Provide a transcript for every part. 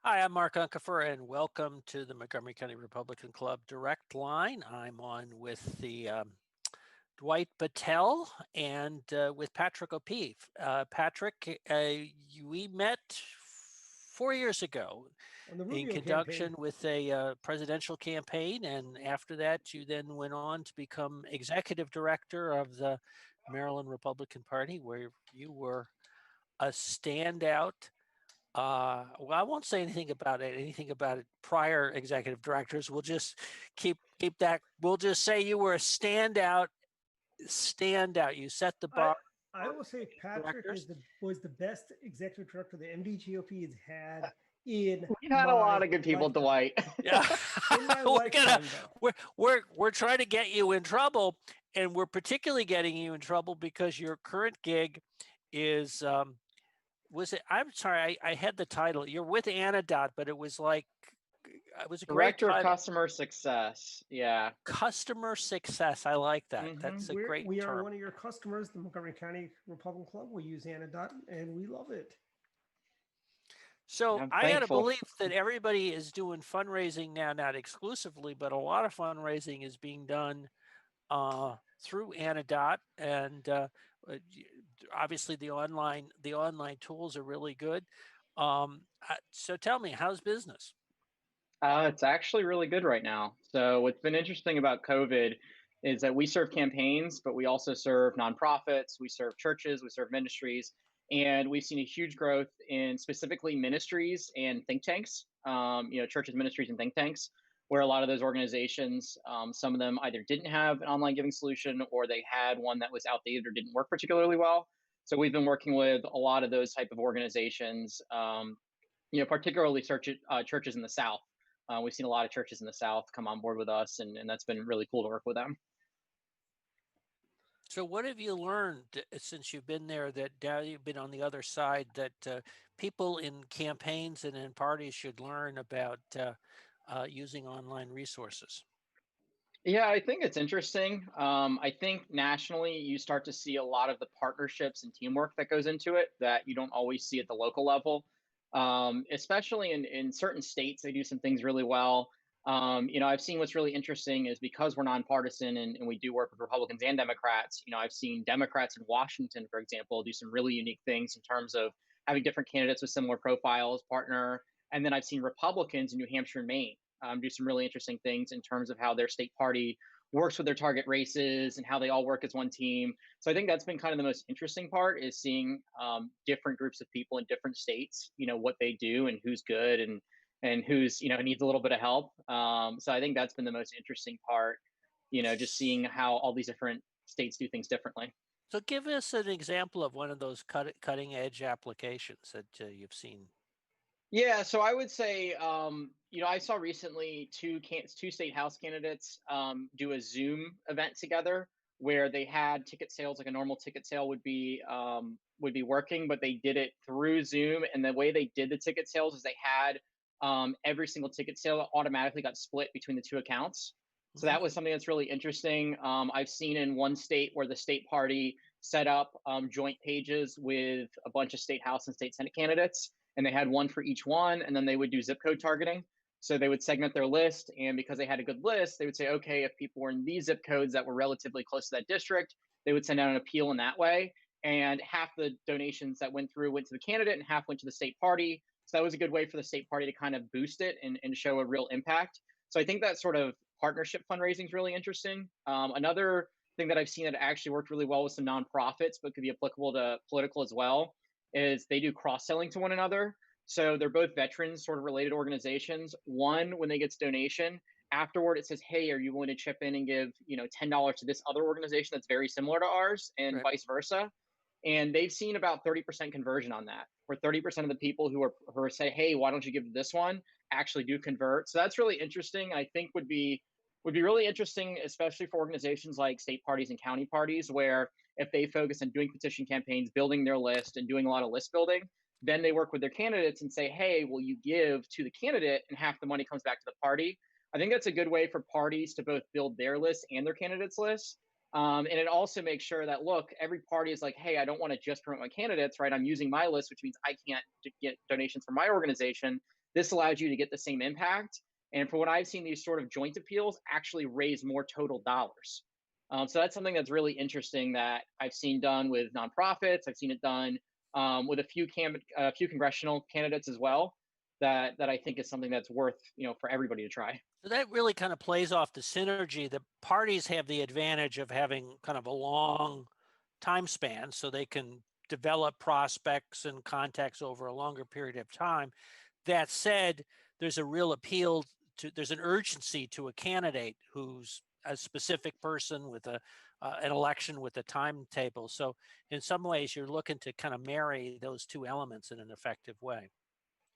Hi, I'm Mark Unkefer, and welcome to the Montgomery County Republican Club Direct Line. I'm on with the Dwight Patel and with Patrick O'Peeve. Patrick, we met 4 years ago On the in Rubio conjunction campaign. with a presidential campaign, and after that, you then went on to become executive director of the Maryland Republican Party, where you were a standout. Well, I won't say anything about it. Prior executive directors. We'll just keep that. We'll just say you were a standout. Standout. You set the I bar I for will say Patrick directors. was the best executive director the MDGOP has had in We had a lot my of good people, lifetime. Dwight. Yeah, In my we're gonna lifetime, though. we're trying to get you in trouble, and we're particularly getting you in trouble because your current gig is was it? I'm sorry, I had the title. You're with Anedot, but it was like it was a great Director of title. Customer Success. Yeah. Customer success. I like that. hmm That's a great We are term. one of your customers, the Montgomery County Republican Club. We use Anedot, and we love it. So I'm I got to thankful. believe that everybody is doing fundraising now, not exclusively, but a lot of fundraising is being done through Anedot, and obviously the online tools are really good. So tell me, how's business? It's actually really good right now. So what's been interesting about COVID is that we serve campaigns, but we also serve nonprofits, we serve churches, we serve ministries, and we've seen a huge growth in specifically ministries and think tanks. Churches, ministries, and think tanks, where a lot of those organizations, some of them either didn't have an online giving solution or they had one that was outdated or didn't work particularly well. So we've been working with a lot of those type of organizations. Particularly churches in the South. We've seen a lot of churches in the South come on board with us, and that's been really cool to work with them. So what have you learned since you've been there that now you've been on the other side that people in campaigns and in parties should learn about using online resources? Yeah, I think it's interesting. I think nationally, you start to see a lot of the partnerships and teamwork that goes into it that you don't always see at the local level. Especially in certain states, they do some things really well. I've seen what's really interesting is because we're nonpartisan and we do work with Republicans and Democrats. I've seen Democrats in Washington, for example, do some really unique things in terms of having different candidates with similar profiles partner. And then I've seen Republicans in New Hampshire and Maine do some really interesting things in terms of how their state party works with their target races and how they all work as one team. So I think that's been kind of the most interesting part is seeing different groups of people in different states, what they do and who's good and who's needs a little bit of help. So I think that's been the most interesting part, just seeing how all these different states do things differently. So give us an example of one of those cutting edge applications that you've seen. Yeah, so I would say, I saw recently two state house candidates do a Zoom event together where they had ticket sales like a normal ticket sale would be working, but they did it through Zoom. And the way they did the ticket sales is they had every single ticket sale automatically got split between the two accounts. So Mhm. that was something that's really interesting. I've seen in one state where the state party set up joint pages with a bunch of state house and state senate candidates, and they had one for each one, and then they would do zip code targeting. So they would segment their list, and because they had a good list, they would say, okay, if people were in these zip codes that were relatively close to that district, they would send out an appeal in that way. And half the donations that went through went to the candidate, and half went to the state party. So that was a good way for the state party to kind of boost it and show a real impact. So I think that sort of partnership fundraising is really interesting. Another thing that I've seen that actually worked really well with some nonprofits, but could be applicable to political as well, is they do cross selling to one another. So they're both veterans sort of related organizations. One, when they get donation, afterward it says, hey, are you willing to chip in and give $10 to this other organization that's very similar to ours, and Right. vice versa. And they've seen about 30% conversion on that, where 30% of the people who are say, hey, why don't you give to this one, actually do convert. So that's really interesting. I think would be really interesting, especially for organizations like state parties and county parties, where if they focus on doing petition campaigns, building their list, and doing a lot of list building, then they work with their candidates and say, hey, will you give to the candidate and half the money comes back to the party? I think that's a good way for parties to both build their list and their candidates' list. And it also makes sure that, look, every party is like, hey, I don't want to just promote my candidates, right? I'm using my list, which means I can't get donations from my organization. This allows you to get the same impact. And for what I've seen, these sort of joint appeals actually raise more total dollars. So that's something that's really interesting that I've seen done with nonprofits. I've seen it done with a few congressional candidates as well. That I think is something that's worth, for everybody to try. So that really kind of plays off the synergy. The parties have the advantage of having kind of a long time span, so they can develop prospects and contacts over a longer period of time. That said, there's a real appeal to, there's an urgency to a candidate who's a specific person with an election with a timetable. So in some ways, you're looking to kind of marry those two elements in an effective way.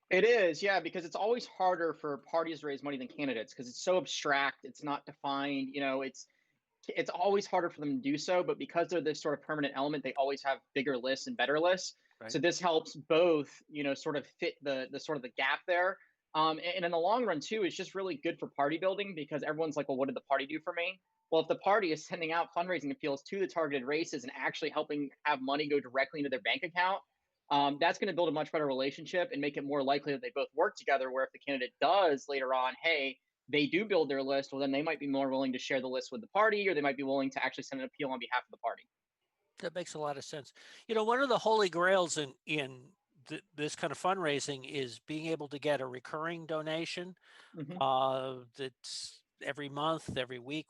It is, yeah, because it's always harder for parties to raise money than candidates because it's so abstract, it's not defined, it's always harder for them to do so, but because they're this sort of permanent element, they always have bigger lists and better lists. Right. So this helps both, sort of fit the sort of the gap there. And in the long run too, it's just really good for party building because everyone's like, well, what did the party do for me? Well, if the party is sending out fundraising appeals to the targeted races and actually helping have money go directly into their bank account, that's going to build a much better relationship and make it more likely that they both work together. Where if the candidate does later on, hey, they do build their list, well, then they might be more willing to share the list with the party, or they might be willing to actually send an appeal on behalf of the party. That makes a lot of sense. One of the holy grails in this kind of fundraising is being able to get a recurring donation that's every month, every week,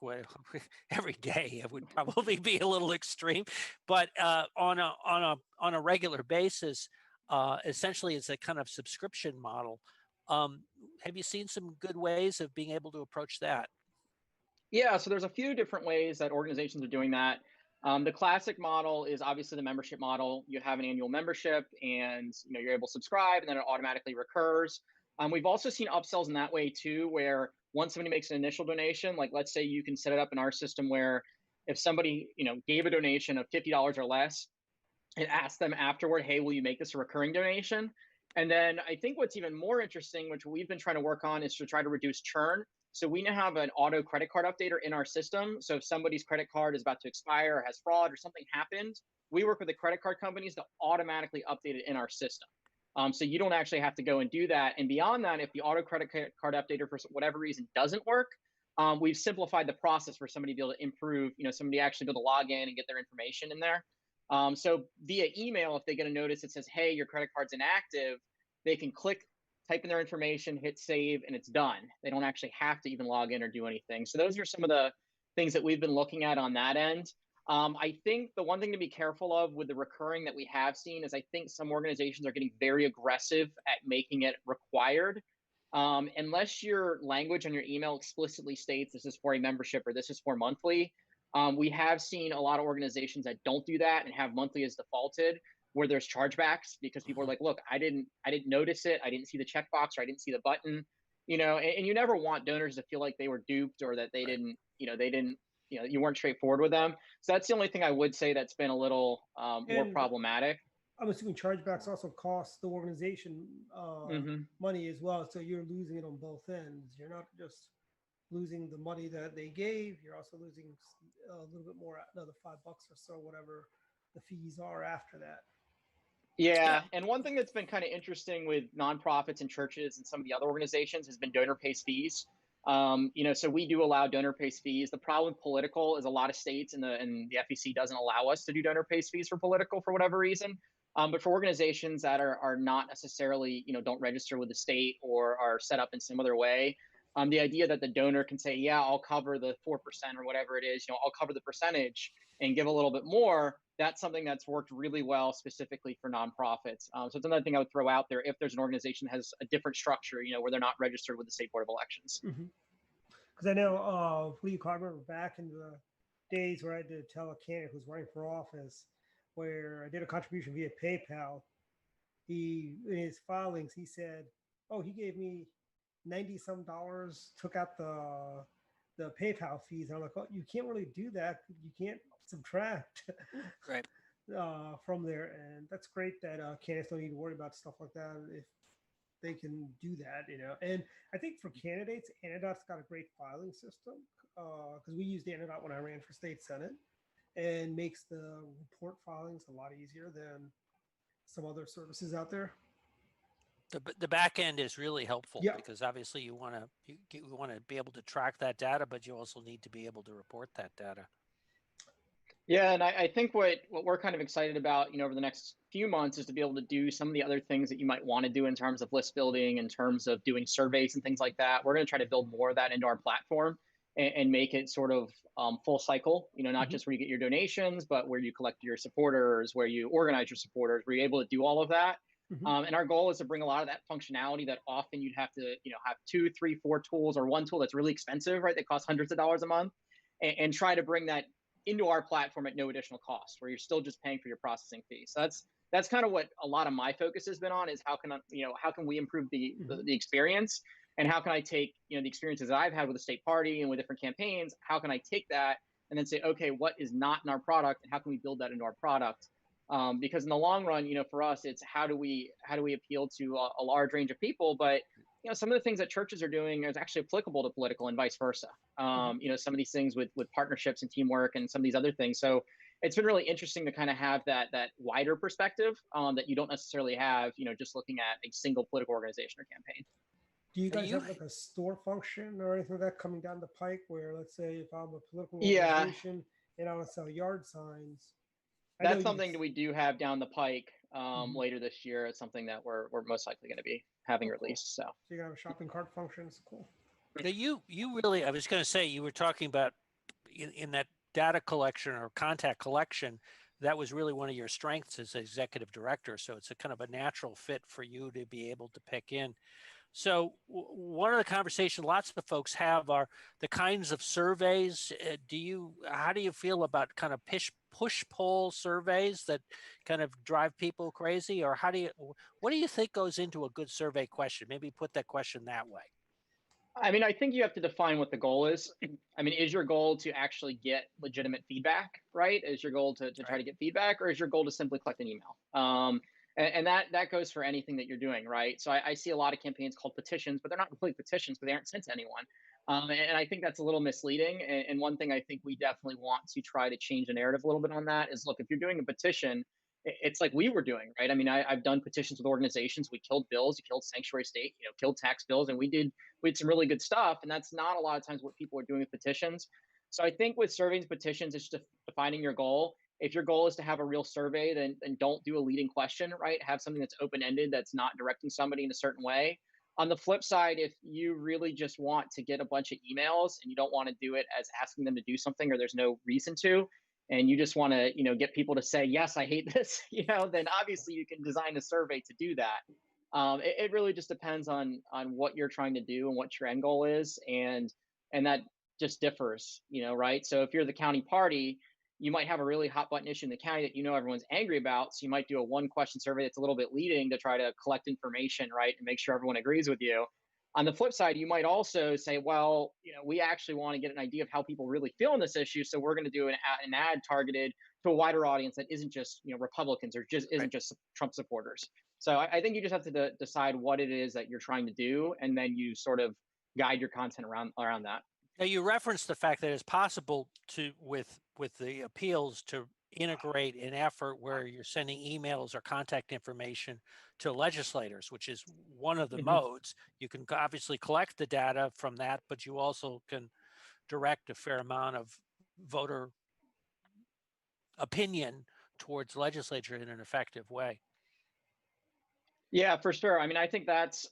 every day. It would probably be a little extreme, but on a regular basis, essentially, it's a kind of subscription model. Have you seen some good ways of being able to approach that? Yeah, so there's a few different ways that organizations are doing that. The classic model is obviously the membership model. You have an annual membership, and you're able to subscribe, and then it automatically recurs. We've also seen upsells in that way too, where once somebody makes an initial donation, like let's say you can set it up in our system where if somebody gave a donation of $50 or less, it asks them afterward, hey, will you make this a recurring donation? And then I think what's even more interesting, which we've been trying to work on, is to try to reduce churn. So we now have an auto credit card updater in our system. So if somebody's credit card is about to expire or has fraud or something happened, we work with the credit card companies to automatically update it in our system. So you don't actually have to go and do that. And beyond that, if the auto credit card updater for whatever reason doesn't work, we've simplified the process for somebody to be able to improve, somebody actually be able to log in and get their information in there. So via email, if they get a notice that says, hey, your credit card's inactive, they can type in their information, hit save, and it's done. They don't actually have to even log in or do anything. So those are some of the things that we've been looking at on that end. I think the one thing to be careful of with the recurring that we have seen is I think some organizations are getting very aggressive at making it required. Unless your language on your email explicitly states this is for a membership or this is for monthly, we have seen a lot of organizations that don't do that and have monthly as defaulted, where there's chargebacks because people are like, look, I didn't notice it. I didn't see the checkbox or I didn't see the button, and you never want donors to feel like they were duped or that they didn't, you weren't straightforward with them. So that's the only thing I would say that's been a little more problematic. I'm assuming chargebacks also cost the organization money as well. So you're losing it on both ends. You're not just losing the money that they gave. You're also losing a little bit more, another $5 or so, whatever the fees are after that. Yeah. And one thing that's been kind of interesting with nonprofits and churches and some of the other organizations has been donor pays fees. So we do allow donor pays fees. The problem with political is a lot of states and the FEC doesn't allow us to do donor pays fees for political for whatever reason. But for organizations that are not necessarily, don't register with the state or are set up in some other way, the idea that the donor can say, yeah, I'll cover the 4% or whatever it is, I'll cover the percentage and give a little bit more. That's something that's worked really well specifically for nonprofits. So it's another thing I would throw out there if there's an organization that has a different structure, where they're not registered with the State Board of Elections. Because I know, I remember back in the days where I had to tell a candidate who's running for office, where I did a contribution via PayPal. In his filings, he said, oh, he gave me $90-some, took out the PayPal fees. And I'm like, oh, you can't really do that. You can't subtract Right. From there. And that's great that candidates don't need to worry about stuff like that if they can do that, And I think for candidates, Anedot's got a great filing system because we used Anedot when I ran for state senate, and makes the report filings a lot easier than some other services out there. The back end is really helpful Yeah. because obviously you want to be able to track that data, but you also need to be able to report that data. Yeah, and I think what we're kind of excited about, over the next few months is to be able to do some of the other things that you might want to do in terms of list building, in terms of doing surveys and things like that. We're going to try to build more of that into our platform and make it sort of full cycle, not just where you get your donations, but where you collect your supporters, where you organize your supporters, where you're able to do all of that. And our goal is to bring a lot of that functionality that often you'd have to, have 2, 3, 4 tools or one tool that's really expensive, right? That costs hundreds of dollars a month, and try to bring that into our platform at no additional cost, where you're still just paying for your processing fee. So that's kind of what a lot of my focus has been on, is how can we improve the experience, and how can I take the experiences that I've had with the state party and with different campaigns, how can I take that and then say, okay, what is not in our product, and how can we build that into our product? Because in the long run, for us, it's how do we appeal to a large range of people, but some of the things that churches are doing is actually applicable to political and vice versa. Some of these things with partnerships and teamwork and some of these other things. So it's been really interesting to kind of have that wider perspective that you don't necessarily have, just looking at a single political organization or campaign. Do you guys have like a store function or anything like that coming down the pike where, let's say, if I'm a political organization and I want to sell yard signs? That's something that we do have down the pike later this year. It's something that we're most likely going to be having released. So you're going to have a shopping cart function. It's cool. Now you really, I was going to say, you were talking about in that data collection or contact collection, that was really one of your strengths as executive director. So it's a kind of a natural fit for you to be able to pick in. So one of the conversations lots of folks have are the kinds of surveys. How do you feel about kind of push pull surveys that kind of drive people crazy? Or what do you think goes into a good survey question? Maybe put that question that way. I mean, I think you have to define what the goal is. I mean, is your goal to actually get legitimate feedback, right? Is your goal to try to get feedback, or is your goal to simply collect an email? And that goes for anything that you're doing, right? So I see a lot of campaigns called petitions, but they're not complete petitions because they aren't sent to anyone. And I think that's a little misleading. And one thing I think we definitely want to try to change the narrative a little bit on that is, look, if you're doing a petition, it's like we were doing, right? I mean, I've done petitions with organizations. We killed bills, we killed sanctuary state, killed tax bills, and we did some really good stuff. And that's not a lot of times what people are doing with petitions. So I think with surveys and petitions, it's just defining your goal. If your goal is to have a real survey, then don't do a leading question, right? Have something that's open-ended, that's not directing somebody in a certain way. On the flip side, if you really just want to get a bunch of emails and you don't want to do it as asking them to do something, or there's no reason to, and you just want to, get people to say, yes, I hate this, then obviously you can design a survey to do that. It really just depends on what you're trying to do and what your end goal is, and that just differs, right? So if you're the county party, you might have a really hot button issue in the county that everyone's angry about. So you might do a 1-question survey that's a little bit leading to try to collect information, right, and make sure everyone agrees with you. On the flip side, you might also say, well, we actually want to get an idea of how people really feel on this issue, so we're going to do an ad targeted to a wider audience that isn't just Republicans, or just isn't just Trump supporters. So I think you just have to decide what it is that you're trying to do, and then you sort of guide your content around that. Now, you referenced the fact that it's possible to, with the appeals, to integrate an effort where you're sending emails or contact information to legislators, which is one of the modes. You can obviously collect the data from that, but you also can direct a fair amount of voter opinion towards legislature in an effective way. Yeah, for sure. I mean, I think that's,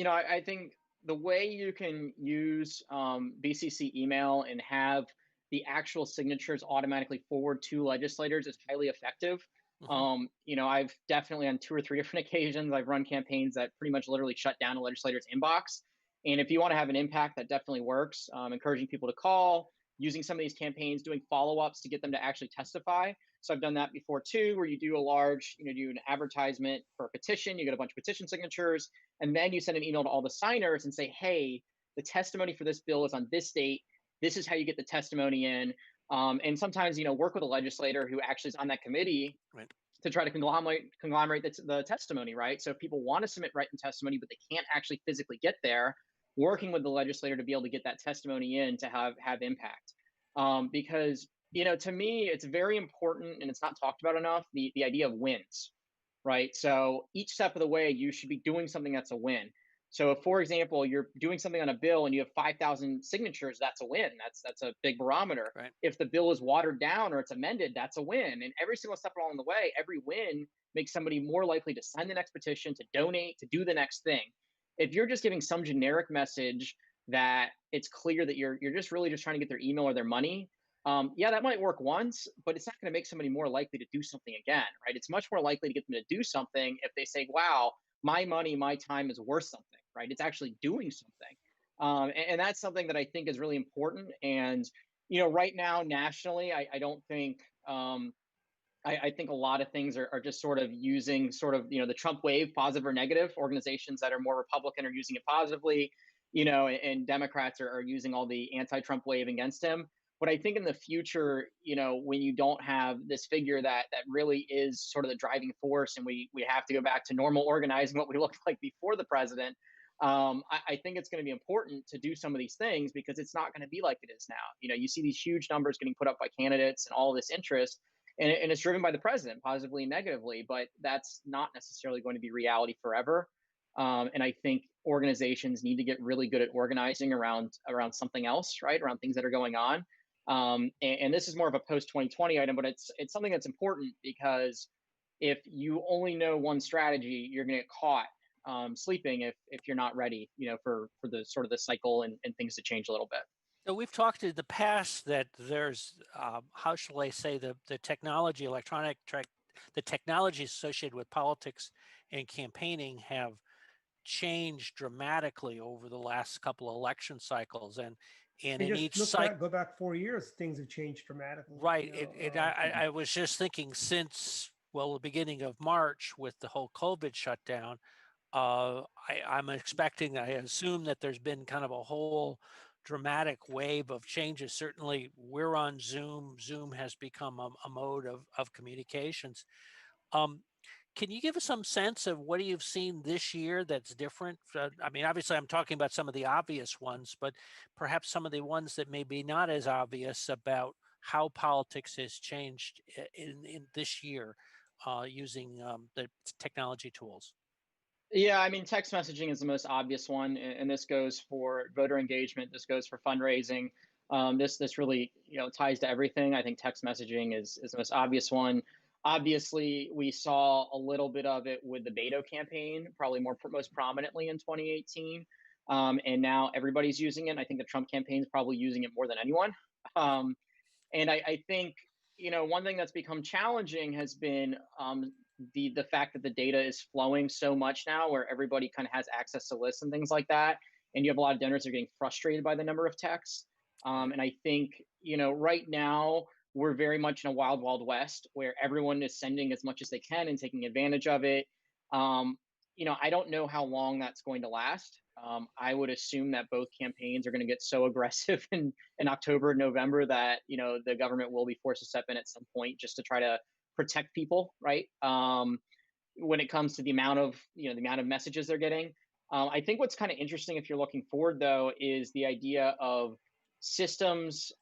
I think the way you can use BCC email and have the actual signatures automatically forward to legislators is highly effective. I've definitely, on 2 or 3 different occasions, I've run campaigns that pretty much literally shut down a legislator's inbox. And if you want to have an impact, that definitely works. Encouraging people to call, using some of these campaigns, doing follow-ups to get them to actually testify. So I've done that before too, where you do a large, do an advertisement for a petition, you get a bunch of petition signatures, and then you send an email to all the signers and say, hey, the testimony for this bill is on this date. This is how you get the testimony in. And sometimes, work with a legislator who actually is on that committee to try to conglomerate the testimony, right? So if people want to submit written testimony, but they can't actually physically get there, working with the legislator to be able to get that testimony in to have impact. Because to me, it's very important, and it's not talked about enough, the idea of wins, right? So each step of the way, you should be doing something that's a win. So if, for example, you're doing something on a bill and you have 5,000 signatures, that's a win. That's a big barometer. Right. If the bill is watered down or it's amended, that's a win. And every single step along the way, every win makes somebody more likely to sign the next petition, to donate, to do the next thing. If you're just giving some generic message that it's clear that you're just really just trying to get their email or their money, yeah, that might work once, but it's not going to make somebody more likely to do something again, right? It's much more likely to get them to do something if they say, wow, my money, my time is worth something, right? It's actually doing something. And that's something that I think is really important. And, right now, nationally, I don't think, I think a lot of things are just sort of using sort of, the Trump wave, positive or negative. Organizations that are more Republican are using it positively, and Democrats are using all the anti-Trump wave against him. But I think in the future, when you don't have this figure that really is sort of the driving force, and we have to go back to normal organizing, what we looked like before the president, I think it's going to be important to do some of these things, because it's not going to be like it is now. You see these huge numbers getting put up by candidates and all this interest, and it's driven by the president, positively and negatively, but that's not necessarily going to be reality forever. And I think organizations need to get really good at organizing around something else, right? Around things that are going on. And this is more of a post 2020 item, but it's something that's important, because if you only know one strategy, you're going to get caught sleeping if you're not ready, for the sort of the cycle and things to change a little bit. So we've talked in the past that there's, how shall I say, the technology, the technology associated with politics and campaigning have changed dramatically over the last couple of election cycles, and And in just each cycle. go back 4 years, things have changed dramatically. Right. I was just thinking since, well, the beginning of March with the whole COVID shutdown, I'm expecting, I assume that there's been kind of a whole dramatic wave of changes. Certainly we're on Zoom. Zoom has become a mode of communications. Um, can you give us some sense of what you've seen this year that's different? I mean, obviously I'm talking about some of the obvious ones, but perhaps some of the ones that may be not as obvious about how politics has changed in this year using the technology tools. Yeah, I mean, text messaging is the most obvious one, and this goes for voter engagement. This goes for fundraising. This really ties to everything. I think text messaging is the most obvious one. Obviously, we saw a little bit of it with the Beto campaign, probably most prominently in 2018, and now everybody's using it. I think the Trump campaign is probably using it more than anyone. Um, and I think one thing that's become challenging has been the fact that the data is flowing so much now, where everybody kind of has access to lists and things like that, and you have a lot of donors that are getting frustrated by the number of texts. And I think right now we're very much in a wild west where everyone is sending as much as they can and taking advantage of it. I don't know how long that's going to last. I would assume that both campaigns are going to get so aggressive in October and November that the government will be forced to step in at some point just to try to protect people, right? When it comes to the amount of messages they're getting. I think what's kind of interesting, if you're looking forward though, is the idea of systems.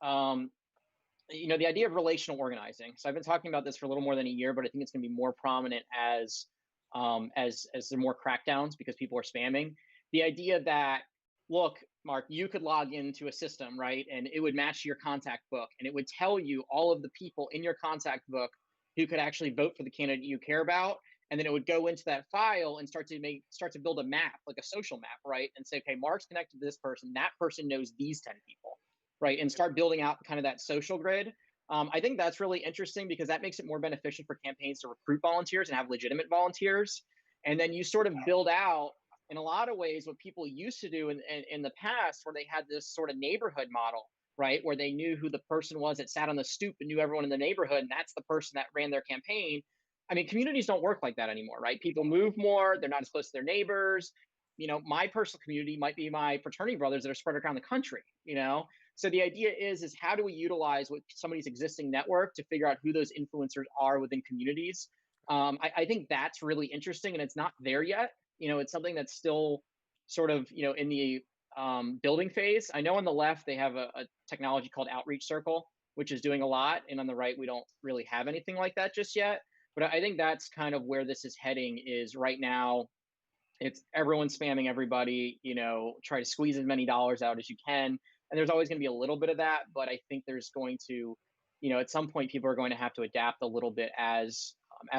The idea of relational organizing. So I've been talking about this for a little more than a year, but I think it's going to be more prominent as there are more crackdowns because people are spamming. The idea that, look, Mark, you could log into a system, right, and it would match your contact book, and it would tell you all of the people in your contact book who could actually vote for the candidate you care about, and then it would go into that file and start to build a map, like a social map, right, and say, okay, Mark's connected to this person, that person knows these 10 people, right, and start building out kind of that social grid. I think that's really interesting because that makes it more beneficial for campaigns to recruit volunteers and have legitimate volunteers. And then you sort of build out, in a lot of ways, what people used to do in the past, where they had this sort of neighborhood model, right? Where they knew who the person was that sat on the stoop and knew everyone in the neighborhood, and that's the person that ran their campaign. I mean, communities don't work like that anymore, right? People move more, they're not as close to their neighbors. My personal community might be my fraternity brothers that are spread around the country, So the idea is how do we utilize what somebody's existing network to figure out who those influencers are within communities? I think that's really interesting, and it's not there yet. It's something that's still sort of in the building phase. I know on the left they have a technology called Outreach Circle, which is doing a lot, and on the right we don't really have anything like that just yet. But I think that's kind of where this is heading. Is right now it's everyone spamming everybody, try to squeeze as many dollars out as you can. And there's always going to be a little bit of that, but I think there's going to, at some point people are going to have to adapt a little bit as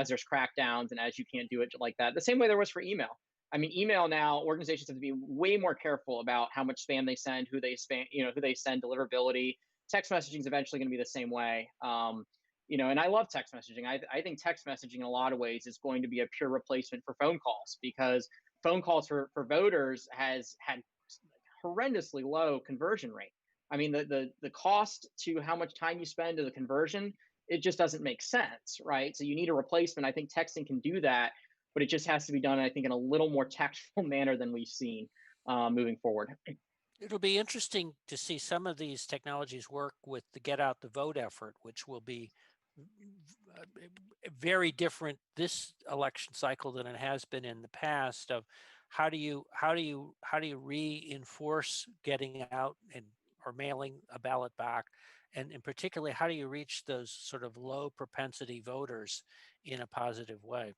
there's crackdowns and as you can't do it like that. The same way there was for email. I mean, email now, organizations have to be way more careful about how much spam they send, who they spam, who they send, deliverability. Text messaging is eventually going to be the same way. And I love text messaging. I think text messaging in a lot of ways is going to be a pure replacement for phone calls, because phone calls for voters has had horrendously low conversion rate. I mean, the cost to how much time you spend to the conversion, it just doesn't make sense, right? So you need a replacement. I think texting can do that, but it just has to be done, I think, in a little more tactful manner than we've seen moving forward. It'll be interesting to see some of these technologies work with the get out the vote effort, which will be very different this election cycle than it has been in the past. Of how do you reinforce getting out and or mailing a ballot back, and in particularly, how do you reach those sort of low propensity voters in a positive way?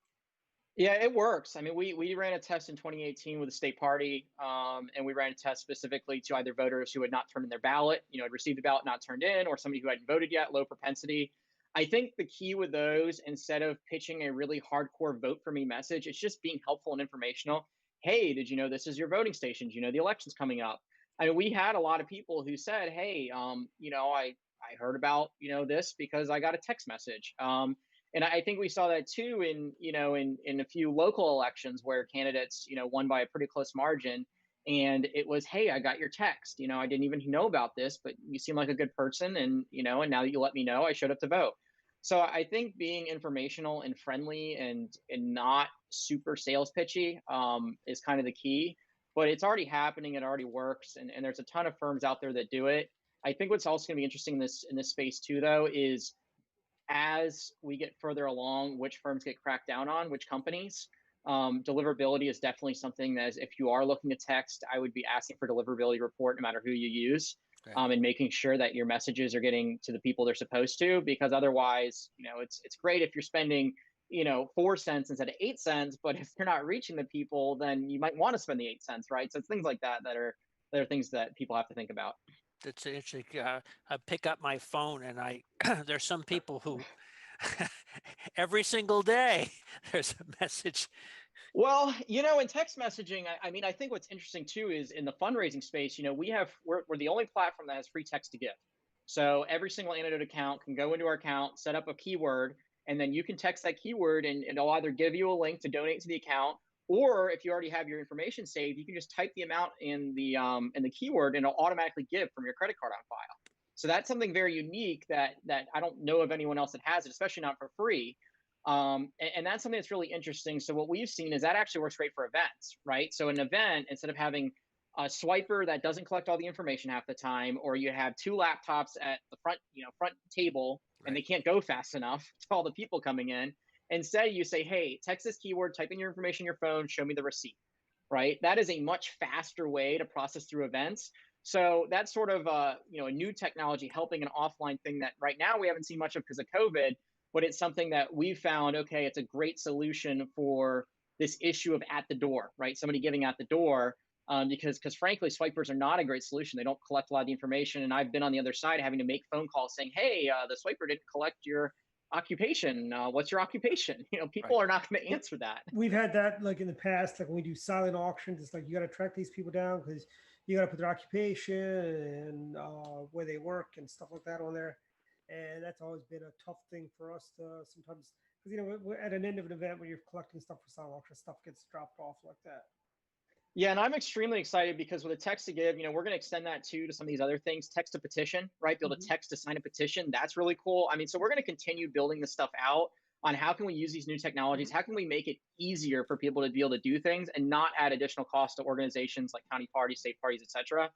Yeah, it works. I mean, we ran a test in 2018 with the state party, and we ran a test specifically to either voters who had not turned in their ballot, had received the ballot, not turned in, or somebody who hadn't voted yet, low propensity. I think the key with those, instead of pitching a really hardcore vote for me message, it's just being helpful and informational. Hey, did you know this is your voting station? Do you know the election's coming up? I mean, we had a lot of people who said, hey, I heard about, this because I got a text message. And I think we saw that too in a few local elections where candidates, won by a pretty close margin. And it was, hey, I got your text. I didn't even know about this, but you seem like a good person. And, and now that you let me know, I showed up to vote. So I think being informational and friendly and not super sales pitchy is kind of the key. But it's already happening. It already works. And there's a ton of firms out there that do it. I think what's also going to be interesting in this space too, though, is as we get further along, which firms get cracked down on, which companies. Deliverability is definitely something that, if you are looking to text, I would be asking for deliverability report no matter who you use, and making sure that your messages are getting to the people they're supposed to. Because otherwise, it's great if you're spending 4 cents instead of 8 cents, but if you're not reaching the people, then you might want to spend the 8 cents, right? So it's things like that that are things that people have to think about. That's interesting. I pick up my phone and there's some people who every single day there's a message. Well, in text messaging, I mean, I think what's interesting too is in the fundraising space, we're the only platform that has free text to give. So every single Anedot account can go into our account, set up a keyword, and then you can text that keyword and it'll either give you a link to donate to the account, or if you already have your information saved, you can just type the amount in the keyword and it'll automatically give from your credit card on file. So that's something very unique that I don't know of anyone else that has it, especially not for free. And that's something that's really interesting. So what we've seen is that actually works great for events, right? So an event, instead of having a swiper that doesn't collect all the information half the time, or you have 2 laptops at the front table, and they can't go fast enough to all the people coming in. Instead, you say, hey, text this keyword, type in your information in your phone, show me the receipt, right? That is a much faster way to process through events. So that's sort of a new technology helping an offline thing that right now we haven't seen much of because of COVID, but it's something that we've found, okay, it's a great solution for this issue of at the door, right? Somebody giving at the door, because frankly, swipers are not a great solution. They don't collect a lot of the information. And I've been on the other side having to make phone calls saying, hey, the swiper didn't collect your occupation. What's your occupation? People are not going to answer that. We've had that like in the past, like when we do silent auctions, it's like you got to track these people down because you got to put their occupation and where they work and stuff like that on there. And that's always been a tough thing for us to sometimes, because we're at an end of an event when you're collecting stuff for silent auction, stuff gets dropped off like that. Yeah, and I'm extremely excited because with a text to give, we're going to extend that too to some of these other things. Text to petition, right? Be able to text to sign a petition. That's really cool. I mean, so we're going to continue building this stuff out on how can we use these new technologies? How can we make it easier for people to be able to do things and not add additional cost to organizations like county parties, state parties, et cetera?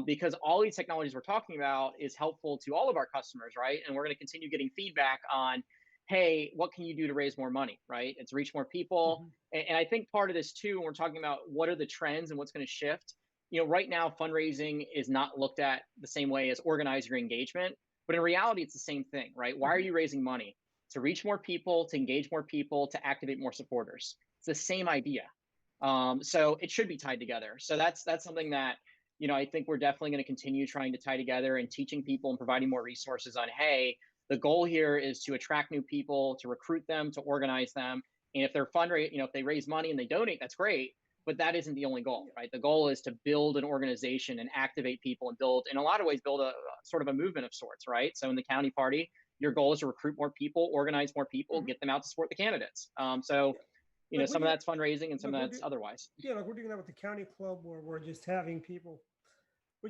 Because all these technologies we're talking about is helpful to all of our customers, right? And we're going to continue getting feedback on, hey, what can you do to raise more money, right? And to reach more people. And I think part of this too, when we're talking about what are the trends and what's going to shift, right now fundraising is not looked at the same way as organizer engagement, but in reality, it's the same thing, right? Why are you raising money? to reach more people, to engage more people, to activate more supporters. It's the same idea. So it should be tied together. So that's something that, I think we're definitely going to continue trying to tie together and teaching people and providing more resources on, hey, the goal here is to attract new people, to recruit them, to organize them. And if they're if they raise money and they donate, that's great. But that isn't the only goal, right? The goal is to build an organization and activate people and build, in a lot of ways, build a sort of a movement of sorts, right? So in the county party, your goal is to recruit more people, organize more people, get them out to support the candidates. Some of that's fundraising and some of that's otherwise. Yeah, like we're doing that with the county club, where we're just having people. We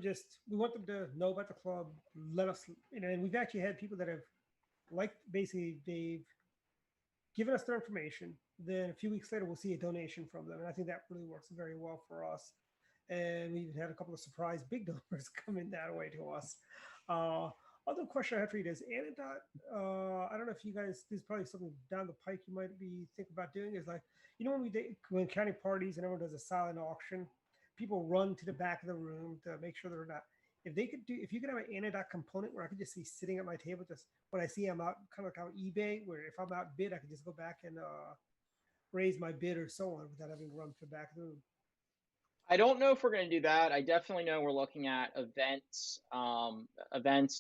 want them to know about the club. Let us, and we've actually had people that have, basically they've given us their information. Then a few weeks later, we'll see a donation from them, and I think that really works very well for us. And we even had a couple of surprise big donors come in that way to us. Other question I have for you is Anedot. I don't know if you guys, this is probably something down the pike you might be thinking about doing, is like, when county parties and everyone does a silent auction, people run to the back of the room to make sure they're not. If you could have an Anedot component where I could just see sitting at my table, just when I see I'm out, kind of like on eBay, where if I'm outbid, I could just go back and raise my bid or so on without having to run to the back of the room. I don't know if we're going to do that. I definitely know we're looking at events,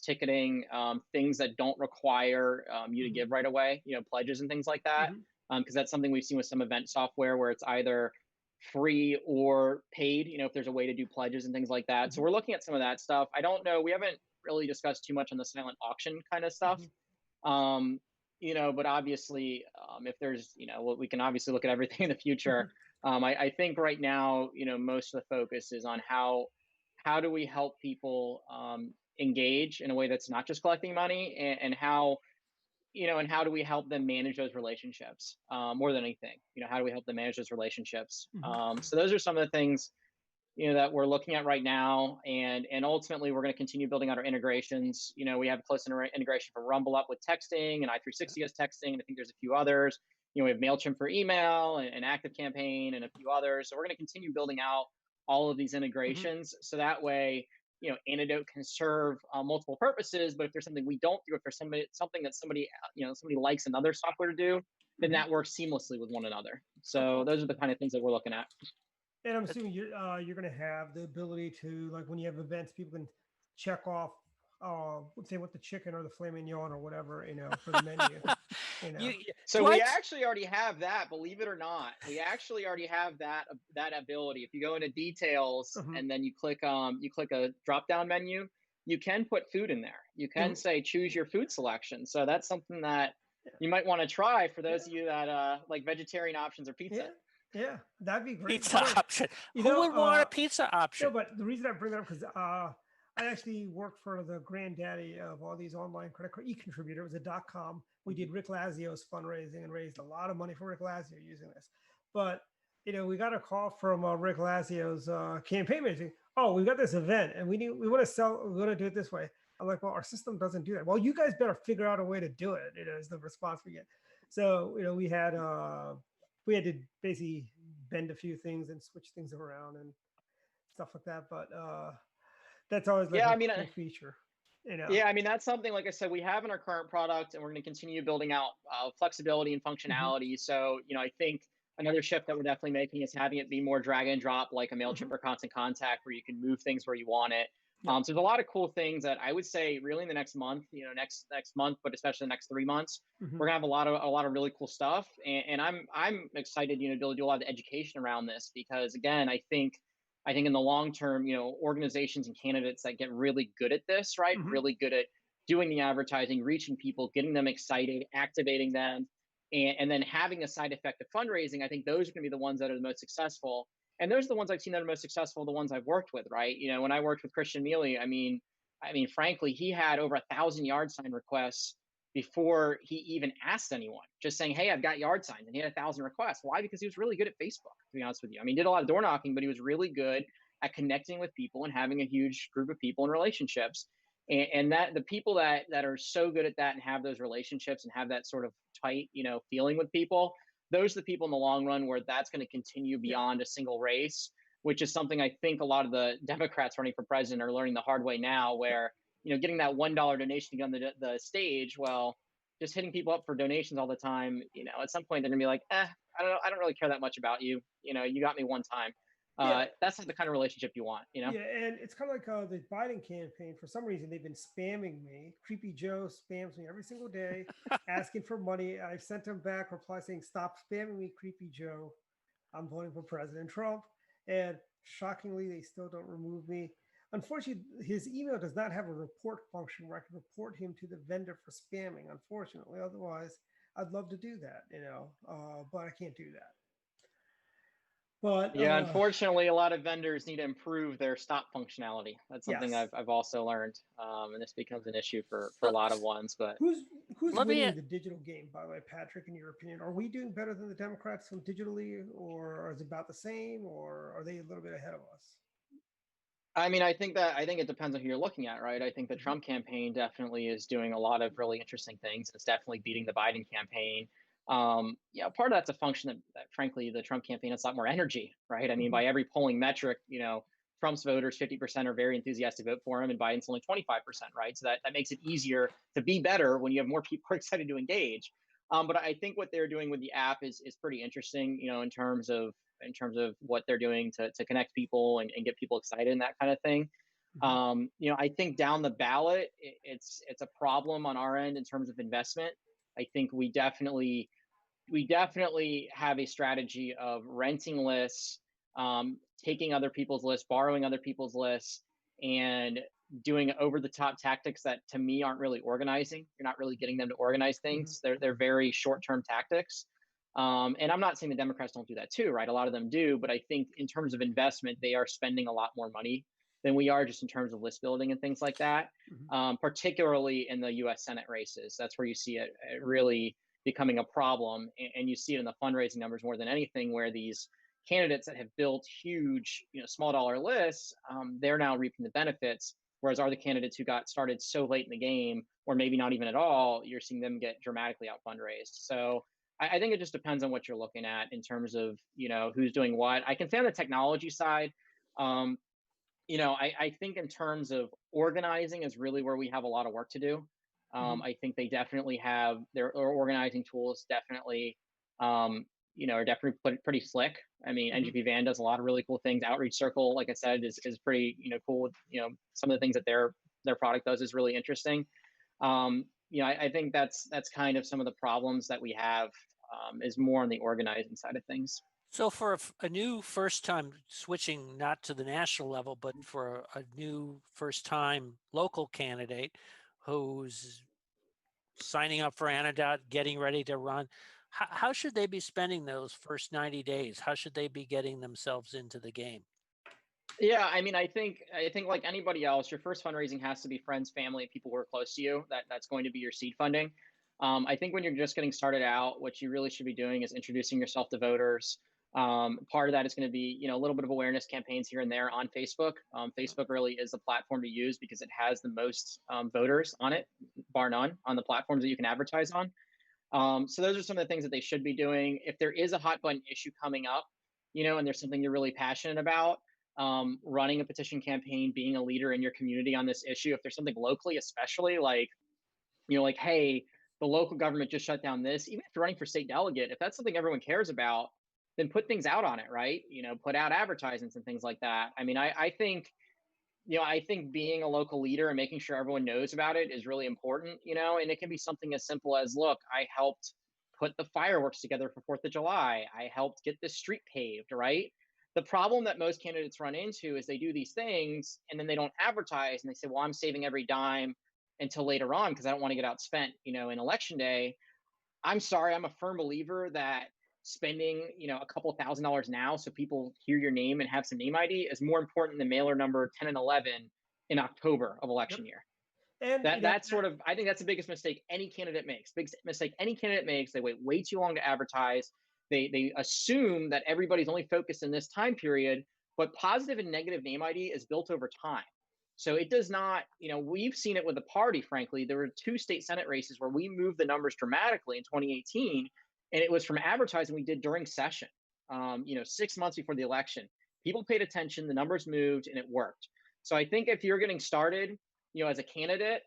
ticketing, things that don't require you to give right away, pledges and things like that. Because that's something we've seen with some event software where it's either free or paid, if there's a way to do pledges and things like that. So we're looking at some of that stuff. I don't know. We haven't really discussed too much on the silent auction kind of stuff. But obviously, if there's, we can obviously look at everything in the future. I think right now, most of the focus is on how do we help people engage in a way that's not just collecting money, and how do we help them manage those relationships more than anything? How do we help them manage those relationships? So those are some of the things that we're looking at right now, and ultimately we're going to continue building out our integrations. We have close integration for Rumble Up with texting, and i360 has texting, and I think there's a few others. We have MailChimp for email, and ActiveCampaign, and a few others. So we're going to continue building out all of these integrations, so that way, Anedot can serve multiple purposes. But if there's something we don't do, if there's something that somebody likes another software to do, then that works seamlessly with one another. So those are the kind of things that we're looking at. And I'm assuming you're going to have the ability to, like, when you have events, people can check off, let's say, what the chicken or the filet mignon or whatever, for the menu. So we actually already have that, believe it or not. We actually already have that ability. If you go into details and then you click a drop down menu, you can put food in there. You can say choose your food selection. So that's something that you might want to try for those of you that like vegetarian options or pizza. Yeah, that'd be great. Pizza option. Who would want a pizza option? No, but the reason I bring that up because I actually worked for the granddaddy of all these online credit card e-contributor. It was a .com. We did Rick Lazio's fundraising and raised a lot of money for Rick Lazio using this. But we got a call from Rick Lazio's campaign manager. Oh, we got this event and we want to do it this way. I'm like, well, our system doesn't do that. Well, you guys better figure out a way to do it. Is the response we get. So we had to basically bend a few things and switch things around and stuff like that. But that's always like a cool feature. Yeah, that's something, like I said, we have in our current product, and we're going to continue building out flexibility and functionality. So, I think another shift that we're definitely making is having it be more drag and drop, like a MailChimp or Constant Contact, where you can move things where you want it. So there's a lot of cool things that I would say really in the next month, next month, but especially the next 3 months, we're gonna have a lot of really cool stuff. And I'm excited, to be able to do a lot of education around this, because again, I think in the long term, organizations and candidates that get really good at this, right? Really good at doing the advertising, reaching people, getting them excited, activating them, and then having a side effect of fundraising. I think those are gonna be the ones that are the most successful. And those are the ones I've seen that are most successful, the ones I've worked with, right? When I worked with Christian Mealy, frankly, he had over 1,000 yard sign requests before he even asked anyone, just saying, hey, I've got yard signs. And he had 1,000 requests. Why? Because he was really good at Facebook, to be honest with you. He did a lot of door knocking, but he was really good at connecting with people and having a huge group of people and relationships. And that the people that are so good at that and have those relationships and have that sort of tight, feeling with people, those are the people in the long run where that's going to continue beyond a single race, which is something I think a lot of the Democrats running for president are learning the hard way now, where, getting that $1 donation on the stage, well, just hitting people up for donations all the time, at some point they're gonna be like, I don't know, I don't really care that much about you. You got me one time. Yeah. That's not the kind of relationship you want. Yeah, and it's kind of like the Biden campaign. For some reason, they've been spamming me. Creepy Joe spams me every single day, asking for money. I've sent him back reply saying, "Stop spamming me, Creepy Joe. I'm voting for President Trump." And shockingly, they still don't remove me. Unfortunately, his email does not have a report function where I can report him to the vendor for spamming. Unfortunately, otherwise, I'd love to do that, but I can't do that. But Yeah, unfortunately, a lot of vendors need to improve their stop functionality. That's something yes, I've also learned, and this becomes an issue for a So, lot of ones. But who's let me winning the digital game, by the way, Patrick? In your opinion, are we doing better than the Democrats from digitally, or is it about the same, or are they a little bit ahead of us? I mean, I think it depends on who you're looking at, right? I think the Trump campaign definitely is doing a lot of really interesting things. It's definitely beating the Biden campaign. Yeah, part of that's a function that frankly the Trump campaign has a lot more energy, right? I mean, Mhm. by every polling metric, Trump's voters 50% are very enthusiastic to vote for him, and Biden's only 25%, right? So that makes it easier to be better when you have more people excited to engage. But I think what they're doing with the app is pretty interesting, in terms of what they're doing to connect people and get people excited and that kind of thing. Mhm. I think down the ballot, it's a problem on our end in terms of investment. I think we definitely have a strategy of renting lists, taking other people's lists, borrowing other people's lists, and doing over the top tactics that to me aren't really organizing. You're not really getting them to organize Mhm. things. They're very short term tactics. And I'm not saying the Democrats don't do that too, right? A lot of them do, but I think in terms of investment, they are spending a lot more money than we are just in terms of list building and things like that. Mhm. Particularly in the U.S. Senate races, that's where you see it really becoming a problem, and you see it in the fundraising numbers more than anything, where these candidates that have built huge, small dollar lists, they're now reaping the benefits, whereas other candidates who got started so late in the game, or maybe not even at all, you're seeing them get dramatically out fundraised. So I think it just depends on what you're looking at in terms of who's doing what. I can say on the technology side, um, I think in terms of organizing is really where we have a lot of work to do. Mhm. I think they definitely have their organizing tools definitely, are definitely pretty slick. I mean, Mhm. NGP Van does a lot of really cool things. Outreach Circle, like I said, is pretty, cool. Some of the things that their product does is really interesting. I think that's kind of some of the problems that we have, is more on the organizing side of things. So for a new first time switching not to the national level, but for a new first time local candidate who's signing up for Anedot, getting ready to run, how should they be spending those first 90 days? How should they be getting themselves into the game? Yeah, I mean, I think like anybody else, your first fundraising has to be friends, family, people who are close to you. That's going to be your seed funding. I think when you're just getting started out, what you really should be doing is introducing yourself to voters. Part of that is going to be, a little bit of awareness campaigns here and there on Facebook. Facebook really is the platform to use because it has the most voters on it, bar none, on the platforms that you can advertise on. So those are some of the things that they should be doing. If there is a hot button issue coming up, and there's something you're really passionate about, running a petition campaign, being a leader in your community on this issue. If there's something locally, especially like, like, hey, the local government just shut down this, even if you're running for state delegate, if that's something everyone cares about, then put things out on it, right? Put out advertisements and things like that. I mean, I think being a local leader and making sure everyone knows about it is really important, and it can be something as simple as, look, I helped put the fireworks together for 4th of July. I helped get this street paved, right? The problem that most candidates run into is they do these things and then they don't advertise and they say, well, I'm saving every dime until later on because I don't want to get outspent, in election day. I'm sorry, I'm a firm believer that spending, a couple of $1,000s now so people hear your name and have some name ID is more important than mailer number 10 and 11 in October of Yep. election year. And That's sort of, I think that's the biggest mistake any candidate makes. Biggest mistake any candidate makes. They wait way too long to advertise. They assume that everybody's only focused in this time period, but positive and negative name ID is built over time. So it does not, we've seen it with the party, frankly. There were 2 state Senate races where we moved the numbers dramatically in 2018, and it was from advertising we did during session, 6 months before the election. People paid attention, the numbers moved, and it worked. So I think if you're getting started, as a candidate,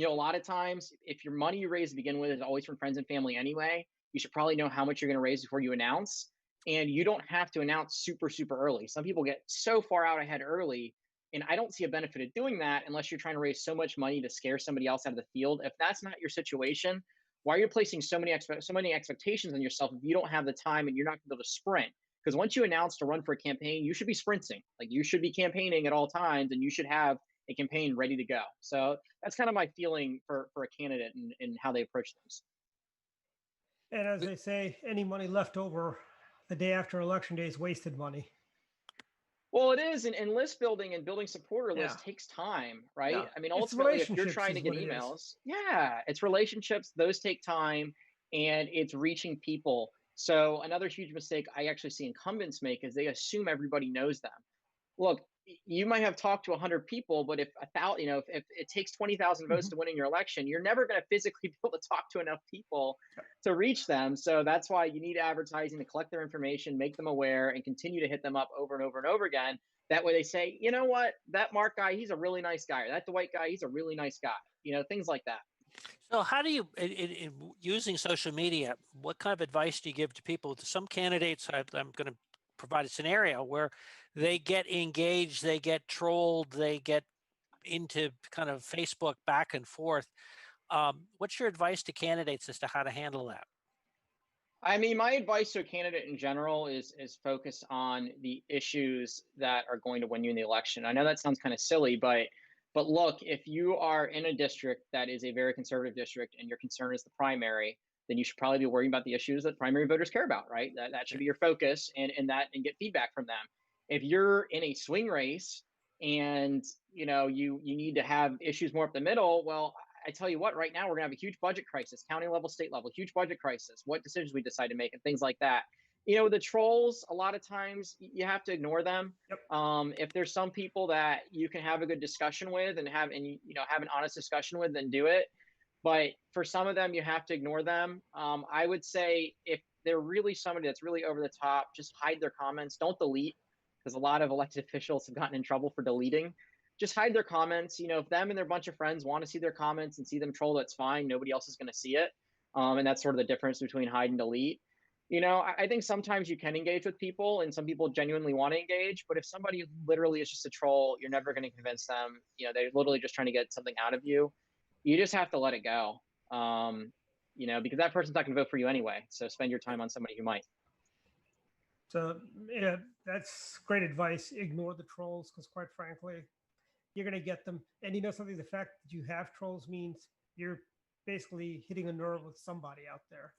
a lot of times, if your money you raise to begin with is always from friends and family anyway, you should probably know how much you're going to raise before you announce. And you don't have to announce super, super early. Some people get so far out ahead early. And I don't see a benefit of doing that unless you're trying to raise so much money to scare somebody else out of the field. If that's not your situation, why are you placing so many expectations on yourself if you don't have the time and you're not going to be able to sprint? Because once you announce to run for a campaign, you should be sprinting. Like, you should be campaigning at all times, and you should have a campaign ready to go. So that's kind of my feeling for a candidate and how they approach things. And as they say, any money left over the day after election day is wasted money. Well, it is, and list building and building supporter Yeah. lists takes time, right? Yeah. I mean, It's ultimately, if you're relationships trying to is get what it is. emails, yeah, it's relationships. Those take time, and it's reaching people. So another huge mistake I actually see incumbents make is they assume everybody knows them. Look, you might have talked to 100 people, but if if it takes 20,000 votes to win in your election, you're never going to physically be able to talk to enough people to reach them. So that's why you need advertising to collect their information, make them aware, and continue to hit them up over and over and over again. That way they say, you know what, that Mark guy, he's a really nice guy, or that Dwight guy, he's a really nice guy. Things like that. So how do you, in using social media, what kind of advice do you give to people? Some candidates, I'm going to provide a scenario where they get engaged, they get trolled, they get into kind of Facebook back and forth. What's your advice to candidates as to how to handle that? I mean, my advice to a candidate in general is focus on the issues that are going to win you in the election. I know that sounds kind of silly, but look, if you are in a district that is a very conservative district and your concern is the primary, then you should probably be worrying about the issues that primary voters care about, right? That should be your focus, and get feedback from them. If you're in a swing race and you need to have issues more up the middle, well, I tell you what, right now we're gonna have a huge budget crisis, county level, state level, huge budget crisis. What decisions we decide to make and things like that. The trolls, a lot of times you have to ignore them. Yep. If there's some people that you can have a good discussion with and have an honest discussion with, then do it. But for some of them, you have to ignore them. I would say if they're really somebody that's really over the top, just hide their comments. Don't delete, because a lot of elected officials have gotten in trouble for deleting. Just hide their comments. If them and their bunch of friends want to see their comments and see them troll, that's fine. Nobody else is going to see it. And that's sort of the difference between hide and delete. I think sometimes you can engage with people, and some people genuinely want to engage. But if somebody literally is just a troll, you're never going to convince them. They're literally just trying to get something out of you. You just have to let it go. Because that person's not going to vote for you anyway. So spend your time on somebody who might. So yeah, that's great advice. Ignore the trolls, because quite frankly, you're going to get them. And something, the fact that you have trolls means you're basically hitting a nerve with somebody out there.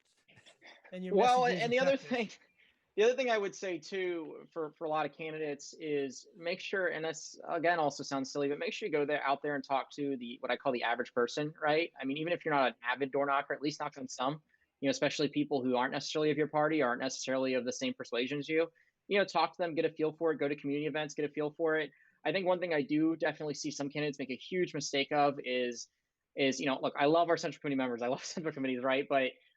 And your and the other thing I would say too, for a lot of candidates, is make sure, and this again also sounds silly, but make sure you go out there and talk to what I call the average person, right? I mean, even if you're not an avid door knocker, at least knock on some, especially people who aren't necessarily of your party, aren't necessarily of the same persuasion as you. Talk to them, get a feel for it, go to community events, get a feel for it. I think one thing I do definitely see some candidates make a huge mistake of is look, I love our central committee members. I love central committees, right?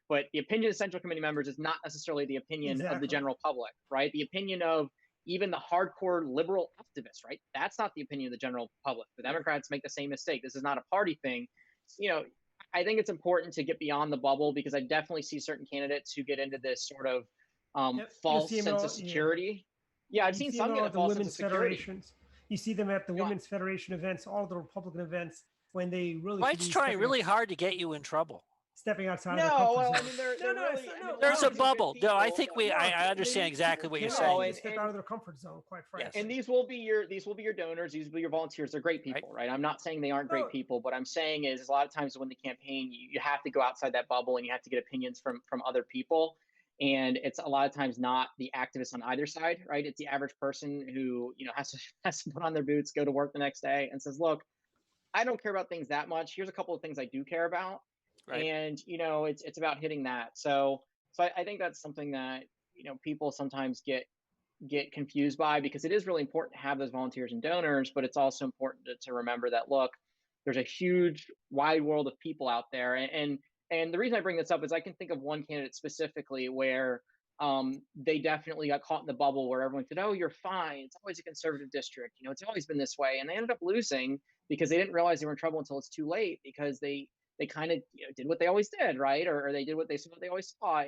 But the opinion of central committee members is not necessarily the opinion of the general public, right? The opinion of even the hardcore liberal activists, right? That's not the opinion of the general public. The Democrats make the same mistake. This is not a party thing. I think it's important to get beyond the bubble, because I definitely see certain candidates who get into this sort of false sense of security. Yeah, I've seen some get a false sense of security. Federations. You see them at the Women's Federation events, all the Republican events, when they really White's trying really hard to get you in trouble. Stepping outside of the comfort zone. There's a bubble. No, I think I understand exactly what you're saying. They step out of their comfort zone, quite frankly. Yes. And these will be your donors. These will be your volunteers. They're great people, right? I'm not saying they aren't great people. What I'm saying is a lot of times when the campaign, you have to go outside that bubble and you have to get opinions from other people. And it's a lot of times not the activists on either side, right? It's the average person who has to put on their boots, go to work the next day, and says, "Look, I don't care about things that much. Here's a couple of things I do care about." Right. And it's about hitting that. So I think that's something that people sometimes get confused by, because it is really important to have those volunteers and donors, but it's also important to remember that, look, there's a huge wide world of people out there, and the reason I bring this up is I can think of one candidate specifically where they definitely got caught in the bubble where everyone said, "Oh, you're fine. It's always a conservative district. You know, it's always been this way." And they ended up losing because they didn't realize they were in trouble until it's too late, because they kind of, you know, did what they always did, right? Or they did what they always saw.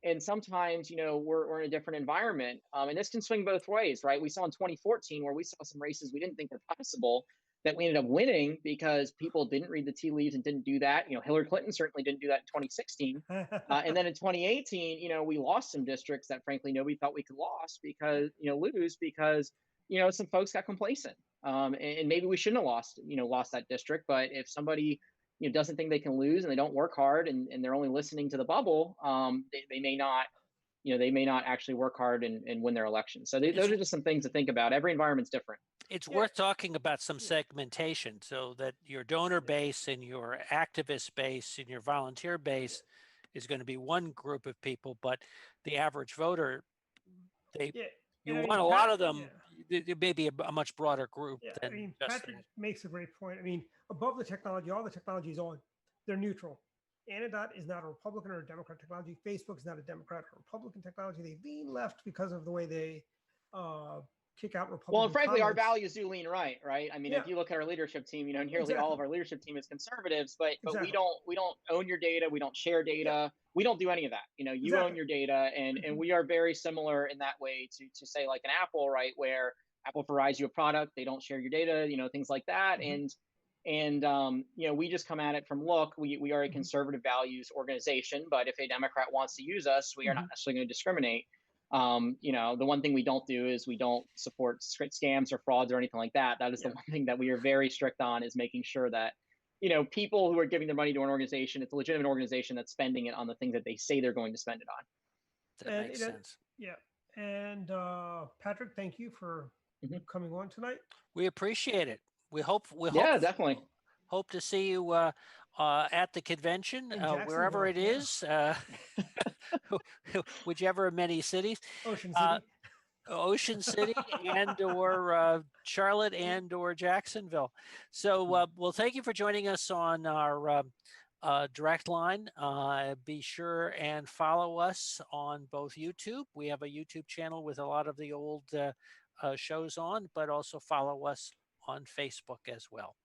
And sometimes, you know, we're in a different environment, and this can swing both ways, right? We saw in 2014 where we saw some races we didn't think were possible that we ended up winning because people didn't read the tea leaves and didn't do that. You know, Hillary Clinton certainly didn't do that in 2016. And then in 2018, you know, we lost some districts that frankly nobody thought we could lose because, you know, some folks got complacent. And maybe we shouldn't have lost that district. But if somebody, you know, doesn't think they can lose and they don't work hard, and they're only listening to the bubble, they may not, you know, they may not actually work hard and win their election. So those are just some things to think about. Every environment's different. It's worth talking about some segmentation so that your donor base and your activist base and your volunteer base is going to be one group of people, but the average voter, you want a lot of them. It may be a much broader group than. I mean, Patrick makes a great point. I mean, above the technology, all the technology is on. They're neutral. Anedot is not a Republican or a Democrat technology. Facebook is not a Democrat or Republican technology. They lean left because of the way they kick out Republican. Well, and frankly, comments. our values do lean right. I mean, if you look at our leadership team, you know, nearly all of our leadership team is conservatives, but we don't own your data, we don't share data, we don't do any of that. You know, you own your data, and we are very similar in that way to say like an Apple, right, where Apple provides you a product, they don't share your data, you know, things like that, and you know, we just come at it from, look, we are a conservative values organization, but if a Democrat wants to use us, we are not necessarily going to discriminate. You know, the one thing we don't do is we don't support scams or frauds or anything like that. That is the one thing that we are very strict on, is making sure that, you know, people who are giving their money to an organization, it's a legitimate organization that's spending it on the things that they say they're going to spend it on. That makes sense. Yeah. And Patrick, thank you for coming on tonight. We appreciate it. We hope definitely hope to see you at the convention, wherever it is, whichever of many cities. Ocean City. Ocean City and or Charlotte and or Jacksonville. So, well, thank you for joining us on our direct line. Be sure and follow us on both YouTube. We have a YouTube channel with a lot of the old shows on, but also follow us on Facebook as well.